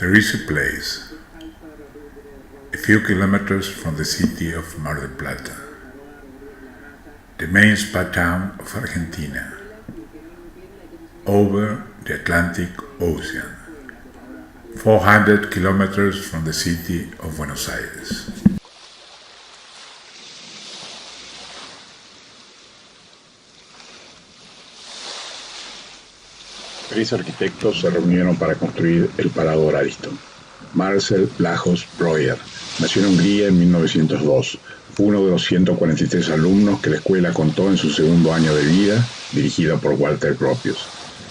There is a place, a few kilometers from the city of Mar del Plata, the main spa town of Argentina, over the Atlantic Ocean, 400 kilometers from the city of Buenos Aires. Tres arquitectos se reunieron para construir el Parador Ariston. Marcel Lajos Breuer nació en Hungría en 1902. Fue uno de los 143 alumnos que la escuela contó en su segundo año de vida, dirigida por Walter Gropius.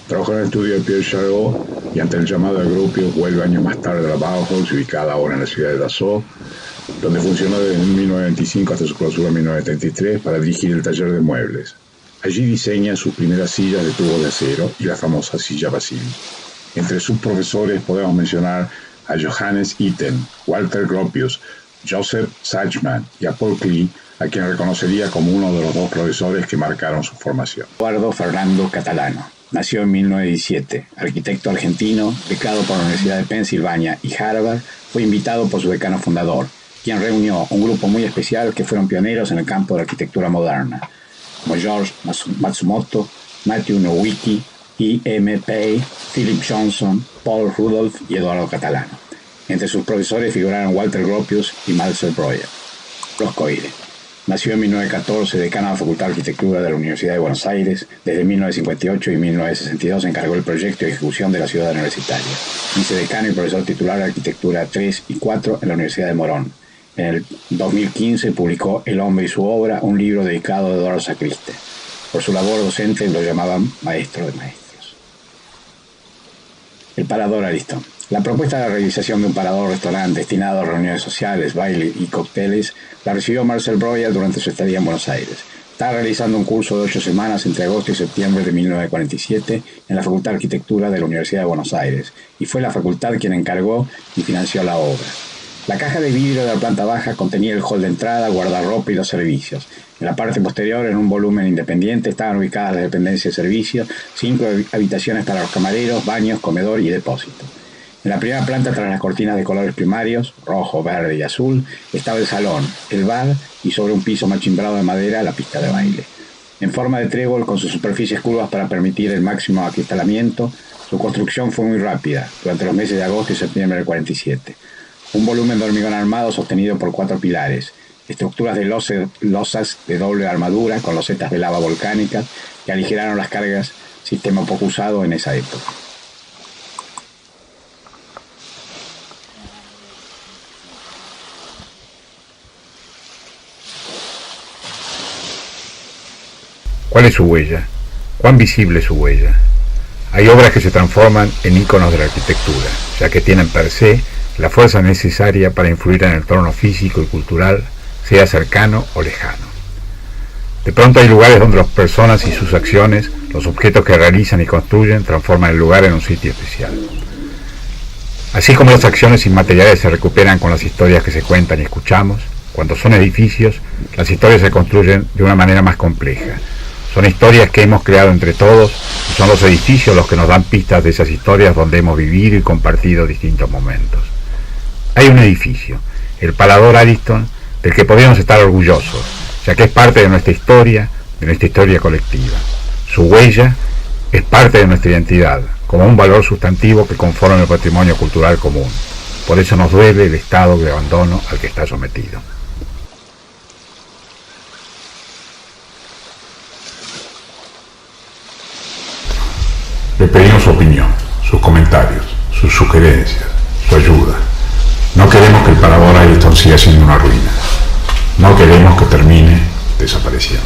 Trabajó en el estudio de Pierre Chareau y ante el llamado de Gropius vuelve años más tarde a la Bauhaus, ubicada ahora en la ciudad de Dachau, donde funcionó desde 1925 hasta su clausura en 1933 para dirigir el taller de muebles. Allí diseña sus primeras sillas de tubo de acero y la famosa silla Basili. Entre sus profesores podemos mencionar a Johannes Itten, Walter Gropius, Joseph Sachsman y a Paul Klee, a quien reconocería como uno de los dos profesores que marcaron su formación. Eduardo Fernando Catalano nació en 1917, arquitecto argentino, becado por la Universidad de Pensilvania y Harvard, fue invitado por su decano fundador, quien reunió un grupo muy especial que fueron pioneros en el campo de la arquitectura moderna, como George Matsumoto, Matthew Nowicki, E.M. Pei, Philip Johnson, Paul Rudolph y Eduardo Catalano. Entre sus profesores figuraron Walter Gropius y Marcel Breuer. Roscoe nació en 1914, decano de la Facultad de Arquitectura de la Universidad de Buenos Aires. Desde 1958 y 1962 encargó el proyecto y ejecución de la ciudad universitaria. Vicedecano y profesor titular de Arquitectura 3 y 4 en la Universidad de Morón. En el 2015 publicó El hombre y su obra, un libro dedicado a Eduardo Sacriste. Por su labor docente lo llamaban maestro de maestros. El Parador Ariston. La propuesta de la realización de un parador-restaurante destinado a reuniones sociales, bailes y cócteles la recibió Marcel Breuer durante su estadía en Buenos Aires. Está realizando un curso de 8 semanas entre agosto y septiembre de 1947 en la Facultad de Arquitectura de la Universidad de Buenos Aires, y fue la facultad quien encargó y financió la obra. La caja de vidrio de la planta baja contenía el hall de entrada, guardarropa y los servicios. En la parte posterior, en un volumen independiente, estaban ubicadas las dependencias de servicios, 5 habitaciones para los camareros, baños, comedor y depósito. En la primera planta, tras las cortinas de colores primarios, rojo, verde y azul, estaba el salón, el bar y sobre un piso machimbrado de madera, la pista de baile. En forma de trébol, con sus superficies curvas para permitir el máximo acristalamiento, su construcción fue muy rápida, durante los meses de agosto y septiembre del 47. Un volumen de hormigón armado sostenido por 4 pilares, estructuras de losas de doble armadura con losetas de lava volcánicas que aligeraron las cargas, sistema poco usado en esa época. ¿Cuál es su huella? ¿Cuán visible es su huella? Hay obras que se transforman en íconos de la arquitectura, ya que tienen per se la fuerza necesaria para influir en el entorno físico y cultural, sea cercano o lejano. De pronto hay lugares donde las personas y sus acciones, los objetos que realizan y construyen, transforman el lugar en un sitio especial. Así como las acciones inmateriales se recuperan con las historias que se cuentan y escuchamos, cuando son edificios, las historias se construyen de una manera más compleja. Son historias que hemos creado entre todos y son los edificios los que nos dan pistas de esas historias donde hemos vivido y compartido distintos momentos. Hay un edificio, el Parador Ariston, del que podemos estar orgullosos, ya que es parte de nuestra historia colectiva. Su huella es parte de nuestra identidad, como un valor sustantivo que conforma el patrimonio cultural común. Por eso nos duele el estado de abandono al que está sometido. Le pedimos su opinión, sus comentarios, sus sugerencias, su ayuda. No queremos que el Parador Ariston siga siendo una ruina. No queremos que termine desapareciendo.